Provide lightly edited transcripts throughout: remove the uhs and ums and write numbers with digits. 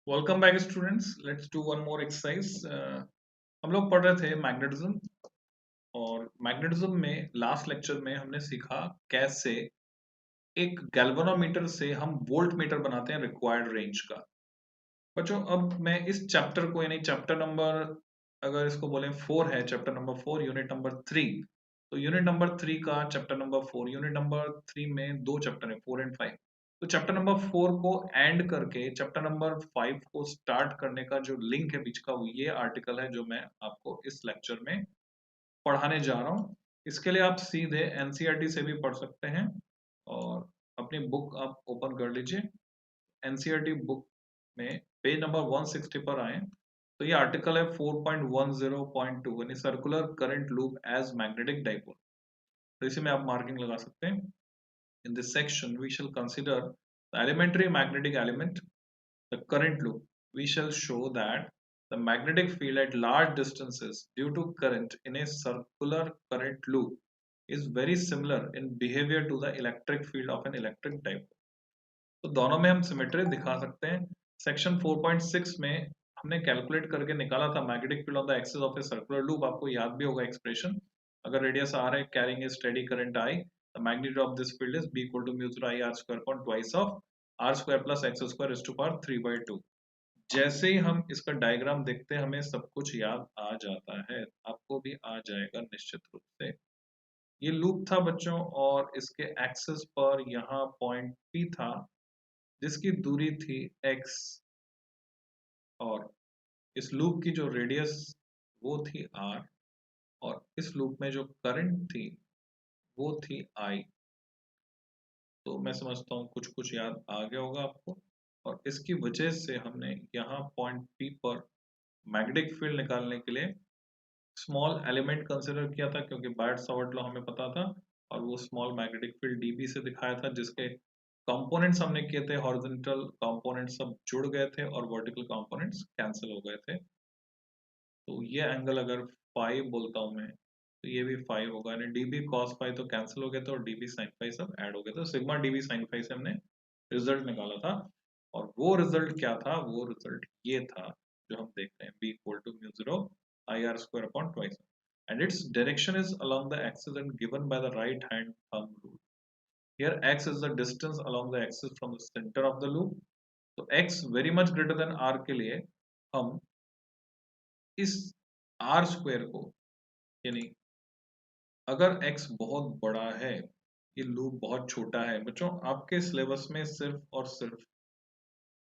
Welcome back students, let's do one more exercise. हम लोग पढ़ रहे थे मैग्नेटिज्म। और मैग्नेटिज्म में लास्ट लेक्चर में हमने सीखा कैसे एक गैल्वेनोमीटर से हम वोल्ट मीटर बनाते हैं रिक्वायर्ड रेंज का। बच्चों, अब मैं इस चैप्टर को यानी चैप्टर नंबर, अगर इसको बोले 4 है, चैप्टर नंबर 4 यूनिट नंबर 3, तो यूनिट नंबर 3 का चैप्टर नंबर 4, यूनिट नंबर 3 में दो चैप्टर है 4 एंड 5। तो चैप्टर नंबर 4 को एंड करके चैप्टर नंबर 5 को स्टार्ट करने का जो लिंक है बीच का, वो ये आर्टिकल है जो मैं आपको इस लेक्चर में पढ़ाने जा रहा हूँ। इसके लिए आप सीधे एनसीईआरटी से भी पढ़ सकते हैं और अपनी बुक आप ओपन कर लीजिए। एनसीईआरटी बुक में पेज नंबर 160 पर आए तो ये आर्टिकल है 4.10.2 यानी circular current loop as magnetic dipole. तो इसी में आप मार्किंग लगा सकते हैं। In this section we shall consider the elementary magnetic element, the current loop. We shall show that the magnetic field at large distances due to current in a circular current loop is very similar in behavior to the electric field of an electric dipole. तो दोनों में हम symmetry दिखा सकते हैं। Section 4.6 में हमने calculate करके निकाला था magnetic field on the axis of a circular loop. आपको याद भी होगा एक्सप्रेशन, अगर रेडियस आर है carrying a steady current I, the magnitude of this field is B equal to mu 0 I R square upon twice of R square plus X square is two power 3/2। जैसे ही हम इसका diagram देखते हैं हमें सब कुछ याद आ जाता है, आपको भी आ जाएगा निश्चित रूप से। ये लूप था बच्चों और इसके एक्सिस पर यहाँ पॉइंट P था जिसकी दूरी थी x, और इस लूप की जो रेडियस वो थी r, और इस लूप में जो करंट थी वो थी I। तो मैं समझता हूँ कुछ कुछ याद आ गया होगा आपको। और इसकी वजह से हमने यहाँ पॉइंट P पर मैग्नेटिक फील्ड निकालने के लिए स्मॉल एलिमेंट कंसिडर किया था, क्योंकि बायट सावर्ट लॉ हमें पता था। और वो स्मॉल मैग्नेटिक फील्ड डीबी से दिखाया था जिसके कंपोनेंट्स हमने किए थे, हॉरिजॉन्टल कंपोनेंट्स सब जुड़ गए थे और वर्टिकल कंपोनेंट्स कैंसिल हो गए थे। तो ये एंगल अगर फाइव बोलता हूँ मैं, तो ये भी फाइव होगा, यानी डीबी कॉस फाइव तो कैंसिल हो गए थे और डीबी साइन फाइव सब ऐड हो गए थे। सिग्मा डीबी साइन फाइव से हमने रिजल्ट निकाला था। और वो रिजल्ट क्या था? वो रिजल्ट ये था जो हम देख रहे हैं, B equal to mu 0 I R square upon twice, and its direction is along the axis and given by the right hand thumb rule. Here x is the distance along the axis from the center of the loop. तो x very much greater than r के लिए हम इस r square को, यानी अगर x बहुत बड़ा है, ये लूप बहुत छोटा है, बच्चों आपके सिलेबस में सिर्फ और सिर्फ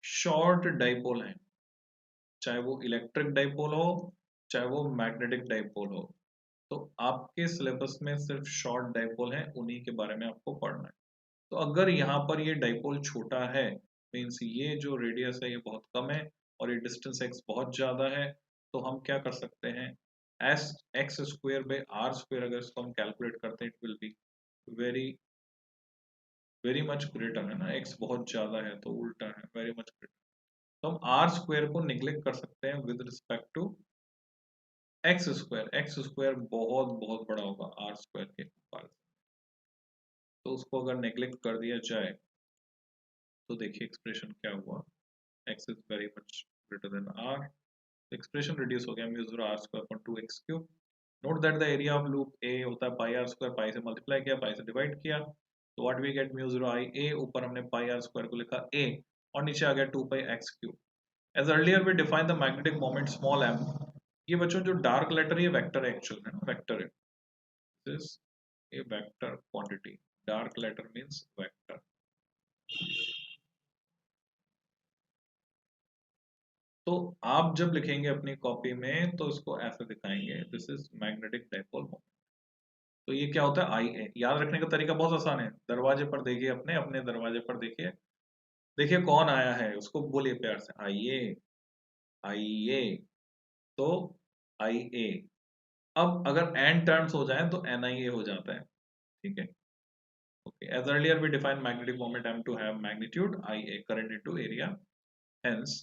शॉर्ट डाइपोल है, चाहे वो इलेक्ट्रिक डाइपोल हो चाहे वो मैग्नेटिक डाइपोल हो। तो आपके सिलेबस में सिर्फ शॉर्ट डाइपोल है, उन्हीं के बारे में आपको पढ़ना है। तो अगर यहाँ पर ये डाइपोल छोटा है, मीन्स ये जो रेडियस है ये बहुत कम है और ये डिस्टेंस x बहुत ज्यादा है, तो हम क्या कर सकते हैं, as X square by R square अगर इसको हम कैलकुलेट करते हैं, it will be very very much greater, है ना, x बहुत ज्यादा है तो उल्टा है, वेरी मच ग्रेटर। तो हम आर स्क्वायर को निग्लेक्ट कर सकते हैं with respect to X square. X square बहुत बहुत बड़ा होगा आर स्क्वायर के कंपैरिजन, तो उसको अगर नेग्लेक्ट कर दिया जाए तो देखिए एक्सप्रेशन क्या हुआ, x is very much greater than r, expression reduce हो गया mu 0 r square upon 2x cube. Note that the area of loop a होता है पाई r स्क्वायर, पाई से मल्टीप्लाई किया पाई से डिवाइड किया, तो what we get mu 0 i a, ऊपर हमने पाई r स्क्वायर को लिखा a और नीचे आ गया 2 pi x cube. As earlier we define the magnetic moment small m। ये बच्चों जो डार्क लेटर ये वेक्टर है, एक्चुअल में वेक्टर है, this a vector quantity, dark letter means vector। तो आप जब लिखेंगे अपनी कॉपी में तो इसको ऐसे दिखाएंगे, this is magnetic dipole moment. तो ये क्या होता है, आई ए। याद रखने का तरीका बहुत आसान है, दरवाजे पर देखिए, अपने अपने दरवाजे पर देखिए, देखिए कौन आया है उसको बोलिए प्यार से, आइए आइए। तो आई ए। अब अगर एन टर्न्स हो जाए तो एन आई ए हो जाता है, ठीक है। Okay, as earlier we define magnetic moment M to have magnitude I A, current into area, hence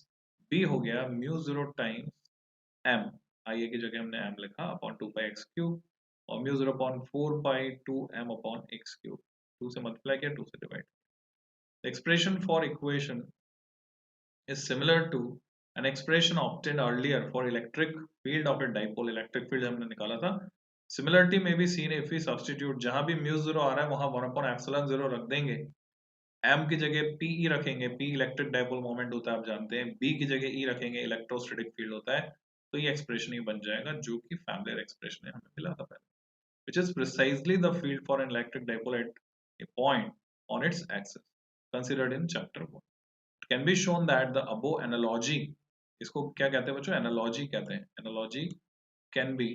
B हो गया mu 0 times M, I A की जगह हमने एम लिखा, अपॉन 2 पाई एक्स क्यूब, और mu 0 upon 4 pi 2 M upon X cube. 2 से multiply किया 2 से divide. Expression for equation is similar to an expression obtained earlier for electric field of a dipole. Electric field हमने निकाला था. Similarity may be seen if we substitute, जहां भी mu zero आ रहा है वहां 1/epsilon 0 रख देंगे. m की जगह pe रखेंगे, p इलेक्ट्रिक डाइपोल मोमेंट होता है आप जानते हैं, b की जगह e रखेंगे, इलेक्ट्रोस्टैटिक फील्ड होता है. तो ये एक्सप्रेशन ही बन जाएगा जो कि फैमिलियर एक्सप्रेशन है, हमें मिला था पहले, which is precisely the field for an electric dipole at a point on its axis considered in chapter 1. It can be shown that the above analogy, इसको क्या कहते हैं बच्चों, एनालॉजी कहते हैं. एनालॉजी कैन बी,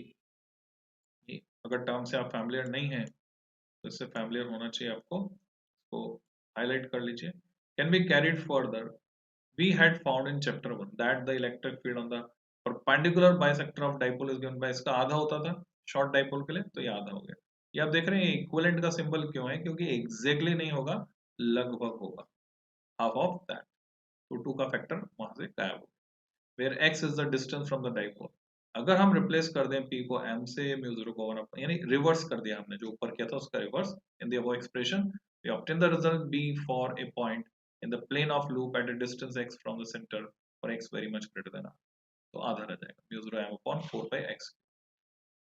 अगर टर्म से आप फैमिलियर नहीं है तो इससे फैमिलियर होना चाहिए आपको, इसको हाईलाइट कर लीजिए. Can be carried further. We had found in chapter 1 that the electric field on the perpendicular bisector of dipole is given by, इसका आधा होता था शॉर्ट डाइपोल के लिए, तो ये आधा हो गया. ये आप देख रहे हैं इक्विवेलेंट का सिंबल क्यों है, क्योंकि एग्जैक्टली नहीं होगा, लगभग होगा, हाफ ऑफ दैट. तो 2 का फैक्टर वहां से गायब हो गया. Where x is the distance from the dipole. अगर हम रिप्लेस कर दें p को m से, म्यू 0 को 1, यानी रिवर्स कर दिया हमने, जो ऊपर किया था उसका reverse in the above expression, we obtain the result b for a point in the plane of loop at a distance x from the center for x very much greater than r. तो आधा रह जाएगा, mu 0 m upon 4 by x.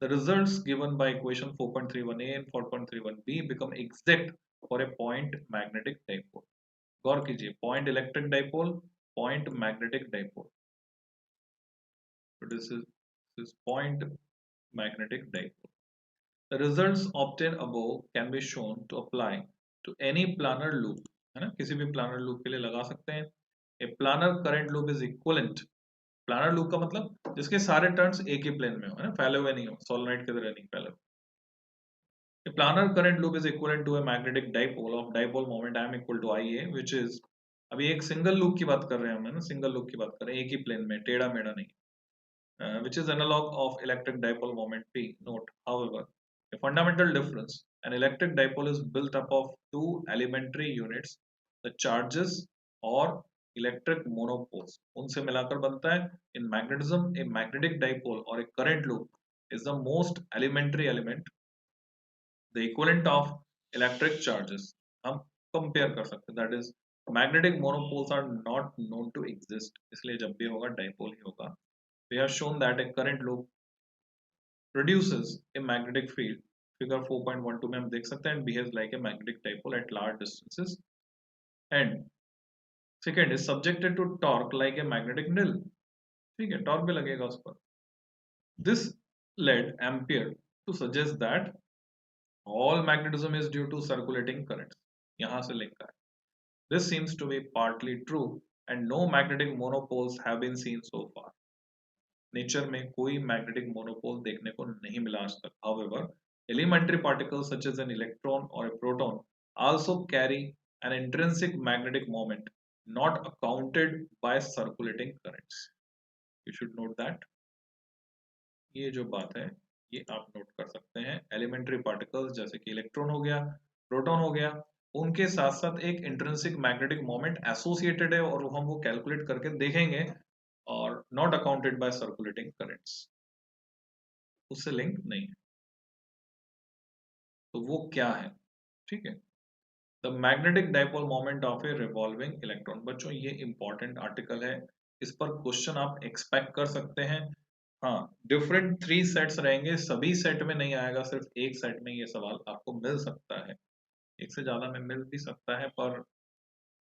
The results given by equation 4.31a and 4.31b become exact for a point magnetic dipole. गौर कीजिए, point electric dipole, point magnetic dipole. So this is point magnetic dipole. The results obtained above can be shown to apply to any planar loop, है ना, किसी भी planner loop के लिए लगा सकते हैं. A planar current loop is equivalent. Planar loop का मतलब जिसके सारे टर्न्स एक ही प्लेन में हो, है ना, फैले हुए नहीं हो, सोलेनोइड की तरह नहीं फैले हुए. A planar current loop is equivalent to a magnetic dipole of dipole moment m equal to ia, which is, अभी एक सिंगल लूप की बात कर रहे हैं हम, है ना, सिंगल लूप की बात कर रहे हैं, एक ही प्लेन में, टेढ़ा मेढ़ा नहीं. Which is analog of electric dipole moment p. Note, however, a fundamental difference. An electric dipole is built up of two elementary units, the charges or electric monopoles. उनसे मिलाकर बनता है. In magnetism, a magnetic dipole or a current loop is the most elementary element, the equivalent of electric charges. हम compare कर सकते हैं. That is, magnetic monopoles are not known to exist. इसलिए जब भी होगा dipole ही होगा. We have shown that a current loop produces a magnetic field. Figure 4.12 में हम देख सकते हैं, and behaves like a magnetic dipole at large distances. And second is subjected to torque like a magnetic needle. ठीक है, torque भी लगेगा उस पर. This led Ampere to suggest that all magnetism is due to circulating currents. यहाँ से link है. This seems to be partly true, and no magnetic monopoles have been seen so far. Nature में कोई magnetic monopole देखने को नहीं मिला आज तक. However, elementary particles such as an electron or a proton also carry an intrinsic magnetic moment not accounted by circulating currents. You should note that. ये जो बात है ये आप नोट कर सकते हैं. एलिमेंट्री पार्टिकल्स जैसे कि इलेक्ट्रॉन हो गया, प्रोटॉन हो गया, उनके साथ साथ एक इंट्रिंसिक मैग्नेटिक मोमेंट एसोसिएटेड है, और हम वो कैलकुलेट करके देखेंगे, और not accounted by circulating currents, उससे लिंक नहीं है. तो वो क्या है, ठीक है. The magnetic dipole moment of a revolving electron. बच्चों ये इंपॉर्टेंट आर्टिकल है, इस पर क्वेश्चन आप एक्सपेक्ट कर सकते हैं. हाँ, डिफरेंट 3 सेट्स रहेंगे, सभी सेट में नहीं आएगा, सिर्फ एक सेट में ये सवाल आपको मिल सकता है. एक से ज्यादा में मिल भी सकता है, पर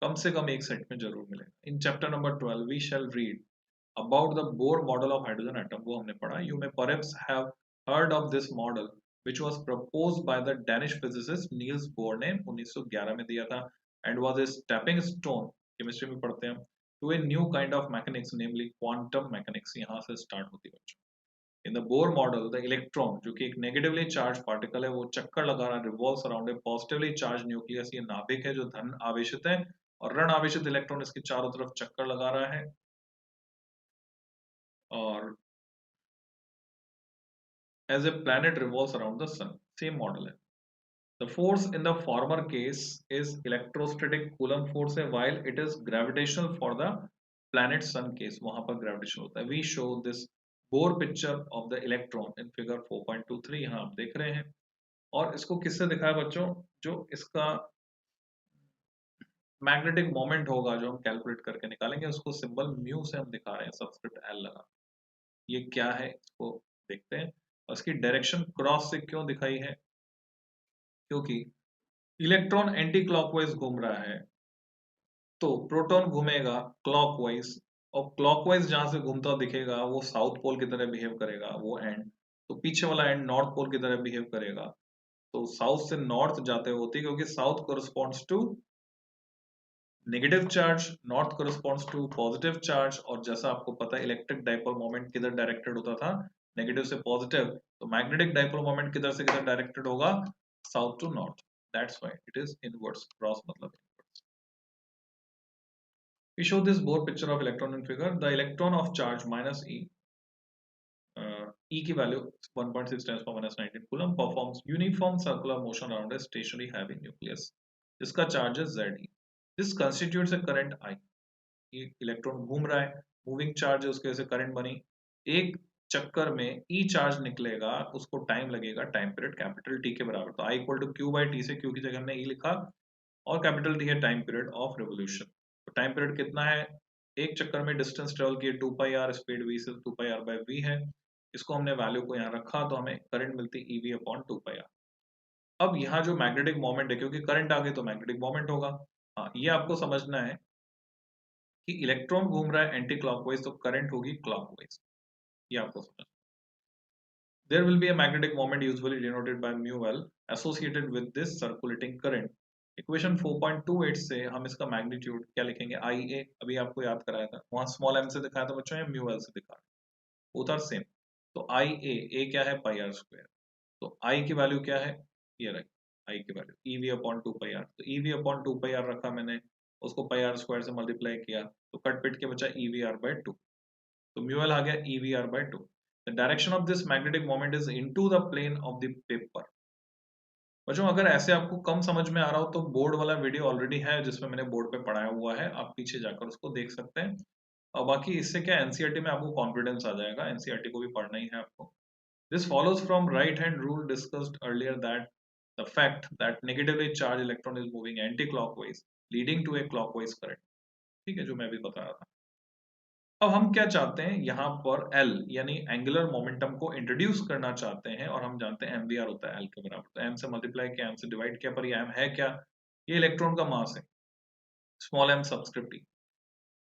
कम से कम एक सेट में जरूर मिलेगा. In chapter number 12 we shall read about the Bohr model of hydrogen atom, वो हमने पढ़ा. You may perhaps have heard of this model which was proposed by the Danish physicist Niels Bohr ने 1911 में दिया था, and was a stepping stone, chemistry में पढ़ते हैं, to a new kind of mechanics, namely quantum mechanics. यहाँ से start होती है बच्चों. In the Bohr model, the electron, जो कि एक negatively charged particle है, वो चक्कर लगा रहा, revolves around a positively charged nucleus. ये नाभिक है जो धन आवेशित है, और ऋण आवेशित इलेक्ट्रॉन इसके चारों तरफ चक्कर लगा रहा है. और as a planet revolves around the sun, same model है. The force in the former case is electrostatic Coulomb force है, while it is gravitational for the planet sun case, वहां पर gravitational होता है. We show this Bohr picture of the electron in figure 4.23. यहाँ आप देख रहे हैं, और इसको किससे दिखाया बच्चों, जो इसका मैग्नेटिक मोमेंट होगा जो हम कैलकुलेट करके निकालेंगे, उसको सिंबल म्यू से हम दिखा रहे हैं, सबस्क्रिप्ट एल लगा। ये क्या है इसको देखते हैं। उसकी डायरेक्शन क्रॉस से क्यों दिखाई है, क्योंकि इलेक्ट्रॉन एंटी क्लॉकवाइज घूम रहा है, तो प्रोटॉन घूमेगा क्लॉकवाइज, और क्लॉकवाइज जहां से घूमता दिखेगा वो साउथ पोल की तरह बिहेव करेगा वो एंड, तो पीछे वाला एंड नॉर्थ पोल की तरह बिहेव करेगा। तो साउथ से नॉर्थ जाते होते, क्योंकि south corresponds to negative charge, north corresponds to positive charge, और जैसा आपको पता है इलेक्ट्रिक डाइपोल मोमेंट किधर डायरेक्टेड होता था, नेगेटिव से पॉजिटिव, तो मैग्नेटिक डाइपोल मोमेंट किधर से किधर डायरेक्टेड होगा, south to north, that's why it is inverse, cross मतलब inverse. We show this Bohr picture of electron in figure. The electron of charge minus E, E की value 1.6 times per minus 19 coulomb, performs uniform circular motion around a stationary heavy nucleus. इसका charge है Ze. This constitutes a current I. ये electron घूम रहा है, moving charge है, उसकी वजह से करंट बनी। एक चक्कर में ई चार्ज निकलेगा, उसको टाइम लगेगा, टाइम पीरियड कैपिटल टी के बराबर, तो I equal to Q by T, से क्यू की जगह हमने ई लिखा, और कैपिटल टी है टाइम पीरियड ऑफ रेवोल्यूशन। तो टाइम पीरियड कितना है, एक चक्कर में डिस्टेंस ट्रेवल की 2 पाई आर, स्पीड v से 2 पाई आर बाई वी है, इसको हमने वैल्यू को यहाँ रखा तो हमें करंट मिलती ईवी अपॉन 2 पाई आर। अब यहाँ जो मैग्नेटिक मोमेंट है, क्योंकि करंट आ गई तो मैग्नेटिक मोमेंट होगा। हाँ, ये आपको समझना है कि इलेक्ट्रॉन घूम रहा है एंटी क्लॉकवाइज, तो करंट होगी क्लॉकवाइज, ये आपको समझना। There will be a magnetic moment usually denoted by mu L associated with this circulating current. Equation 4.28 से हम इसका मैग्नीट्यूड क्या लिखेंगे, आई ए, अभी आपको याद कराया था, वहां स्मॉल एम से दिखाया था बच्चों, या म्यू एल से दिखा, बोथ आर सेम। तो आई ए क्या है, पाई आर स्क्वायर, तो आई की वैल्यू क्या है, ये रही आई की value EV upon 2 pi R, तो ईवी अपॉन 2 पाई आर रखा मैंने, उसको पाई आर स्क्वायर से मल्टीप्लाई किया, तो कट पिट के बचा ईवी आर बाय 2, तो म्यू एल आ गया EV R by 2। The direction of this magnetic moment is into the plane of the paper. बच्चों अगर ऐसे आपको कम समझ में आ रहा हो तो बोर्ड वाला वीडियो ऑलरेडी है जिसमें मैंने बोर्ड पे पढ़ाया हुआ है, आप पीछे जाकर उसको देख सकते हैं। और बाकी इससे क्या एनसीईआरटी में आपको कॉन्फिडेंस आ जाएगा, एनसीईआरटी को भी पढ़ना ही है आपको। This follows from right hand rule discussed earlier that the fact that negatively charged electron is moving anti-clockwise leading to a clockwise current। ठीक है, जो मैं भी बता रहा था। अब हम क्या चाहते हैं, यहाँ पर L यानी एंगुलर मोमेंटम को इंट्रोड्यूस करना चाहते हैं, और हम जानते हैं mvr होता है L के बराबर, तो m से मल्टीप्लाई किया, m से डिवाइड किया, पर ये m है क्या, ये इलेक्ट्रॉन का मास है, स्मॉल m सबस्क्रिप्ट e।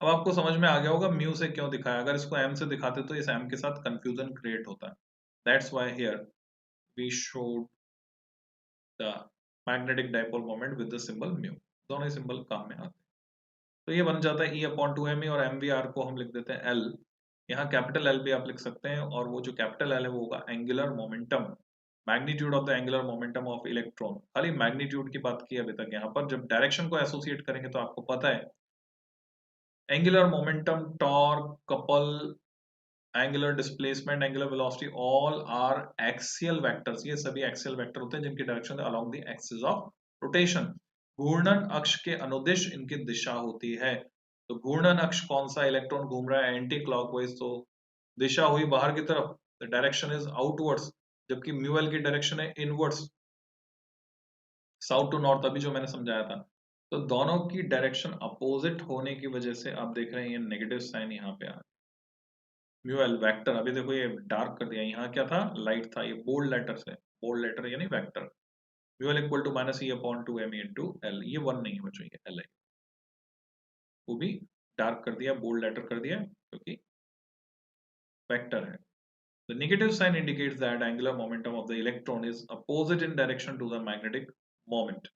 अब आपको समझ में आ गया होगा म्यू से क्यों दिखाया, अगर इसको m से दिखाते तो इस m के साथ कंफ्यूजन क्रिएट होता है, that's why here we showed the magnetic dipole moment with the symbol mu, दोनों ही सिंबल काम में आते हैं। तो ये बन जाता है E अपॉन 2 me, और mvr को हम लिख देते हैं L, यहाँ कैपिटल L भी आप लिख सकते हैं, और वो जो कैपिटल L है वो होगा angular momentum, magnitude of the angular momentum of electron. खाली मैग्नीट्यूड की बात की अभी तक, यहाँ पर जब डायरेक्शन को एसोसिएट करेंगे तो आपको पता है angular momentum, torque, couple, angular displacement, angular velocity, all are axial vectors, ये सभी एक्सियल वेक्टर होते हैं जिनकी direction along the axis of rotation, घूर्णन अक्ष के अनुदिश इनकी दिशा होती है। तो घूर्णन अक्ष कौन सा, इलेक्ट्रॉन घूम रहा है एंटी क्लॉकवाइज, तो दिशा हुई बाहर की तरफ, द डायरेक्शन इज आउटवर्ड्स, जबकि म्यूएल की डायरेक्शन है इनवर्ड्स, साउथ टू नॉर्थ, अभी जो मैंने समझाया था। तो दोनों की डायरेक्शन अपोजिट होने की वजह से आप देख रहे हैं ये नेगेटिव साइन यहाँ पे आ, म्यूएल वेक्टर, अभी देखो ये डार्क कर दिया, यहाँ क्या था, लाइट था, ये बोल्ड लेटर से, बोल्ड लेटर यानी vector, mu L equal to minus E upon 2 me into L, ये 1 नहीं है बच्चों, ये एल है, वो भी डार्क कर दिया, बोल्ड लेटर कर दिया, क्योंकि वेक्टर है। The negative sign indicates that angular momentum of the electron is opposite in direction to the magnetic moment.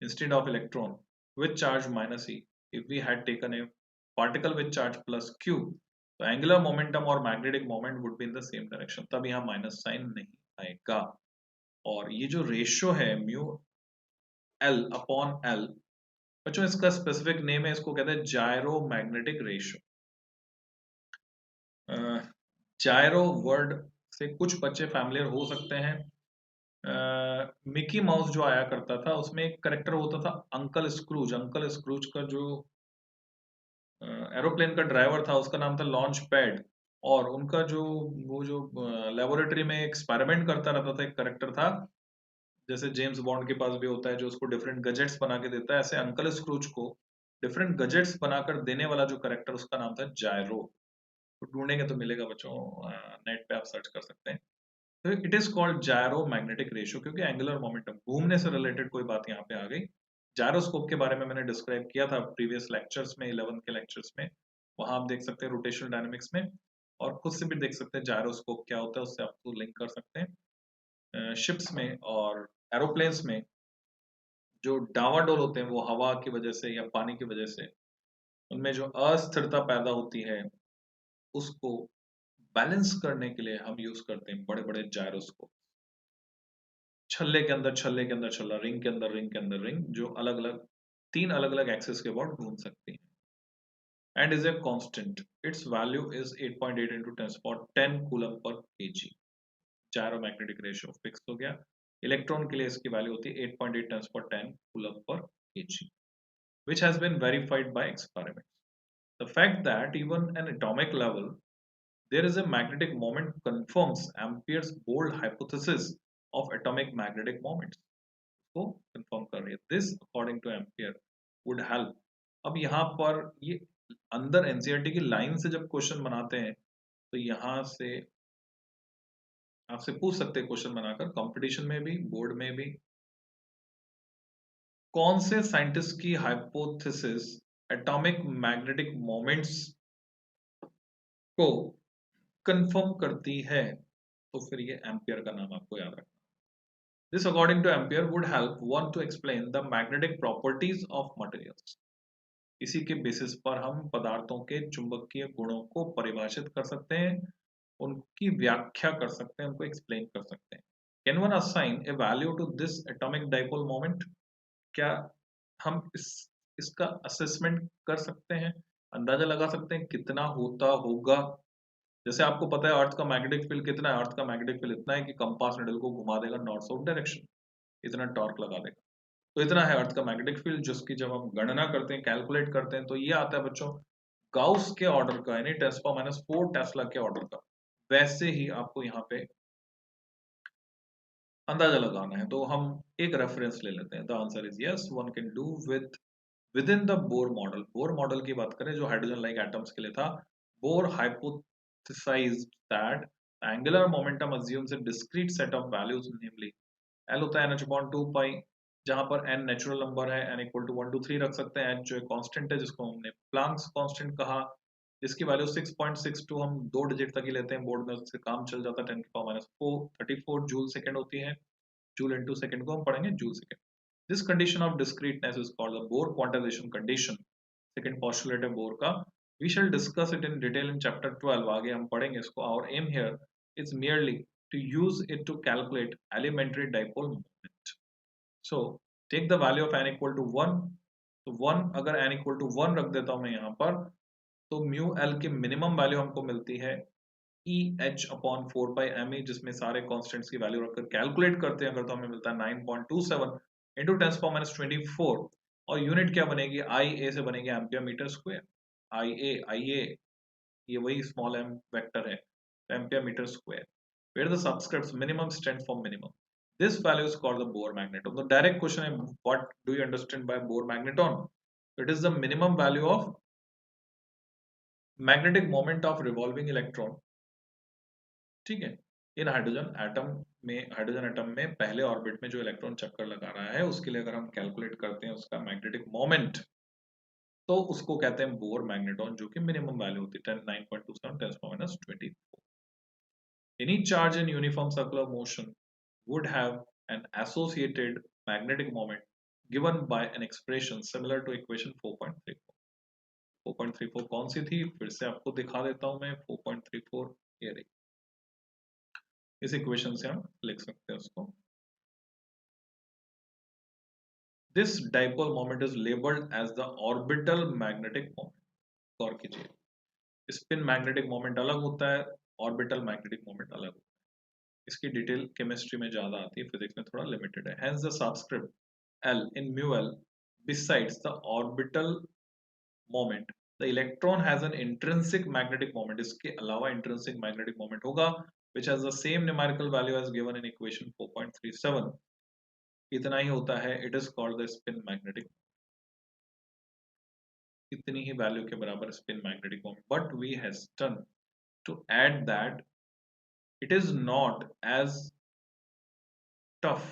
Instead of electron with charge minus E, if we had taken a particle with charge plus Q, तो angular momentum और magnetic moment would be in the same direction, तब यहाँ minus sign नहीं आएगा। और ये जो ratio है म्यू एल अपॉन एल, बच्चों इसका स्पेसिफिक नेम है, इसको कहते हैं जायरो मैग्नेटिक रेशियो। जायरो वर्ड से कुछ बच्चे फैमिलियर हो सकते हैं। मिकी माउस जो आया करता था उसमें एक करेक्टर होता था अंकल स्क्रूज, अंकल स्क्रूज का जो एरोप्लेन का ड्राइवर था उसका नाम था लॉन्च पैड, और उनका जो वो जो लेबोरेटरी में एक्सपेरिमेंट करता रहता था एक करेक्टर था, जैसे जेम्स बॉन्ड के पास भी होता है जो उसको डिफरेंट गजेट्स बना के देता है, ऐसे अंकल स्क्रूज को डिफरेंट गजेट्स बनाकर देने वाला जो करेक्टर उसका नाम था जायरो। तो ढूंढेंगे तो मिलेगा बच्चों, नेट पे आप सर्च कर सकते हैं। तो it is called gyromagnetic ratio, क्योंकि एंगुलर मोमेंटम घूमने से रिलेटेड कोई बात यहाँ पे आ गई। जायरोस्कोप के बारे में मैंने डिस्क्राइब किया था प्रीवियस लेक्चर्स में, 11 के लेक्चर्स में। वहां आप देख सकते हैं रोटेशनल डायनेमिक्स में, और खुद से भी देख सकते हैं जायरोस्कोप क्या होता है, उससे आपको लिंक कर सकते हैं। शिप्स में और एरोप्लेन्स में जो डावाडोल होते हैं वो हवा की वजह से या पानी की वजह से उनमें जो अस्थिरता पैदा होती है, उसको बैलेंस करने के लिए हम यूज करते हैं बड़े बड़े जायरोस्कोप। छल्ले के अंदर छल्ले के अंदर छल्ला, रिंग के अंदर रिंग के अंदर रिंग, जो अलग अलग 3 अलग अलग एक्सिस के अबाउट घूम सकती है, and is a constant. Its value is 8.8 into 10 coulomb per kg। Gyromagnetic ratio fix हो गया। इलेक्ट्रॉन के लिए इसकी वैल्यू होती है 8.8 10 coulomb per kg, which has been verified by experiments. The fact that even an atomic level there is a magnetic moment confirms Ampere's bold hypothesis of atomic magnetic moments. को confirm कर रही है। This according two ampere would help. अब यहाँ पर ये अंदर NCERT की लाइन से जब क्वेश्चन बनाते हैं तो यहाँ से आपसे पूछ सकते हैं क्वेश्चन बनाकर, कंपटीशन में भी बोर्ड में भी। कौन से साइंटिस्ट की हाइपोथेसिस एटॉमिक मैग्नेटिक मोमेंट्स को कंफर्म करती है, तो फिर ये एम्पियर का नाम आपको याद रखना। This, according to Ampere, would help one to explain the magnetic properties of materials. इसी के बेसिस पर हम पदार्थों के चुंबकीय गुणों को परिभाषित कर सकते हैं, उनकी व्याख्या कर सकते हैं, उनको एक्सप्लेन कर सकते हैं। Can one assign a value to this atomic dipole moment? क्या हम इसका असेसमेंट कर सकते हैं, अंदाजा लगा सकते हैं कितना होता होगा? जैसे आपको पता है अर्थ का मैग्नेटिक फील्ड कितना है, अर्थ का मैग्नेटिक फील्ड इतना है कि कंपास निडल को घुमा देगा नॉर्थ साउथ डायरेक्शन, इतना टॉर्क लगा देगा। तो इतना है अर्थ का मैग्नेटिक फील्ड, जिसकी जब हम गणना करते हैं, कैलकुलेट करते हैं, तो ये आता है बच्चों गाउस के ऑर्डर का, यानी 10⁻⁴ टेस्ला के ऑर्डर का। वैसे ही आपको यहाँ पे अंदाजा लगाना है, तो हम एक रेफरेंस ले लेते हैं। The answer is yes, one can do with in the Bohr model. Bohr model की बात करें जो हाइड्रोजन लाइक एटम्स के लिए था, Bohr hypothesized that angular momentum assumes a discrete set of values, namely L होता है NH/2 पाई, जहां पर n नेचुरल नंबर है, n इक्वल टू 1 2 3 रख सकते हैं। h जो एक कांस्टेंट है जिसको हमने प्लांक्स कांस्टेंट कहा, जिसकी वैल्यू 6.62 हम 2 डिजिट तक ही लेते हैं बोर्ड में, उससे काम चल जाता है। 10⁻⁴ 34 जूल सेकंड होती है, जूल इनटू सेकंड को हम पढ़ेंगे joule second. This condition of discreteness is called the Bohr quantization condition, second postulate है बोर का। We shall discuss it in detail in chapter 12, आगे हम पढ़ेंगे इसको। Our aim here is merely to use it to calculate elementary dipole moment. So take the value of n equal to 1, तो 1 अगर n equal to 1 रख देता हूं मैं यहाँ पर, तो म्यू एल की मिनिमम वैल्यू हमको मिलती है ई एच अपॉन 4 पाई जिसमें सारे कॉन्स्टेंट्स की वैल्यू रखकर कैलकुलेट करते हैं अगर, तो हमें मिलता है 9.27 इंटू 10⁻24। और यूनिट क्या बनेगी, आई ए से बनेगी ampere metre square. I A ये वही स्मॉल एम वेक्टर है, ampere metre square, where the subscripts minimum stand for minimum. This value is called the Bohr magneton. The direct question is, what do you understand by Bohr magneton? It is the minimum value of magnetic moment of revolving electron. ठीक है, इन hydrogen atom में पहले orbit में जो electron चक्कर लगा रहा है, उसके लिए अगर हम कैलकुलेट करते हैं उसका मैग्नेटिक मोमेंट, तो उसको कहते हैं बोर मैग्नेटॉन, जो कि मिनिमम वैल्यू होती है 9.27 10⁻24। Any charge in uniform circular motion would have an associated magnetic moment given by an expression similar to equation 4.34। 4.34 कौन सी थी, फिर से आपको दिखा देता हूं मैं। 4.34 ये रही, इस इक्वेशन से हम लिख सकते हैं उसको। This dipole moment is labeled as the orbital magnetic moment। गौर कीजिए, स्पिन मैग्नेटिक मोमेंट अलग होता है, ऑर्बिटल मैग्नेटिक मोमेंट अलग होता है। इसकी डिटेल केमिस्ट्री में ज्यादा आती है, फिजिक्स में थोड़ा लिमिटेड है। Hence the subscript L in mu L, besides the orbital moment, the electron has an intrinsic magnetic moment। इसके अलावा intrinsic magnetic moment होगा, which has the same numerical value as given in equation 4.37। इतना ही होता है, it is called the spin magnetic। इतनी ही value के बराबर spin magnetic moment, but we hasten to add that it is not as tough,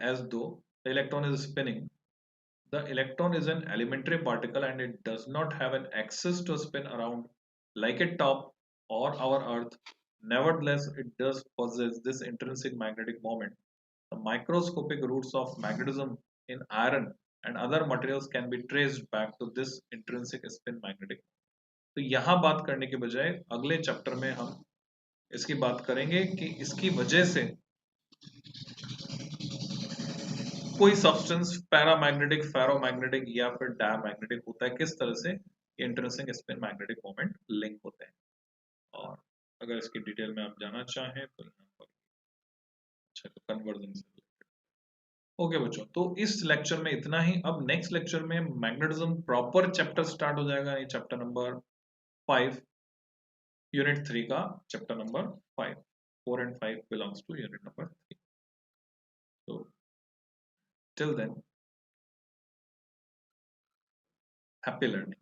as though the electron is spinning. The electron is an elementary particle and it does not have an axis to spin around like a top or our Earth. Nevertheless, it does possess this intrinsic magnetic moment. The microscopic roots of magnetism in iron and other materials can be traced back to this intrinsic spin magnetic. तो यहाँ बात करने के बजाय अगले chapter में हम इसकी बात करेंगे कि इसकी वजह से कोई सब्सटेंस पैरामैग्नेटिक, फेरोमैग्नेटिक या फिर डायमैग्नेटिक होता है, किस तरह से intersecting spin magnetic moment link होते हैं। और अगर इसकी डिटेल में आप जानना चाहें तो यहाँ पर अच्छा कन्वर्जन से ओके बच्चों, तो इस लेक्चर में इतना ही। अब नेक्स्ट लेक्चर में मैग्नेटिज्म प्रॉपर चैप्टर स्टार्ट हो जाएगा, ये चैप्टर नंबर 5 यूनिट 3 का chapter number 5, 4 and 5 belongs to unit number 3. So till then, happy learning.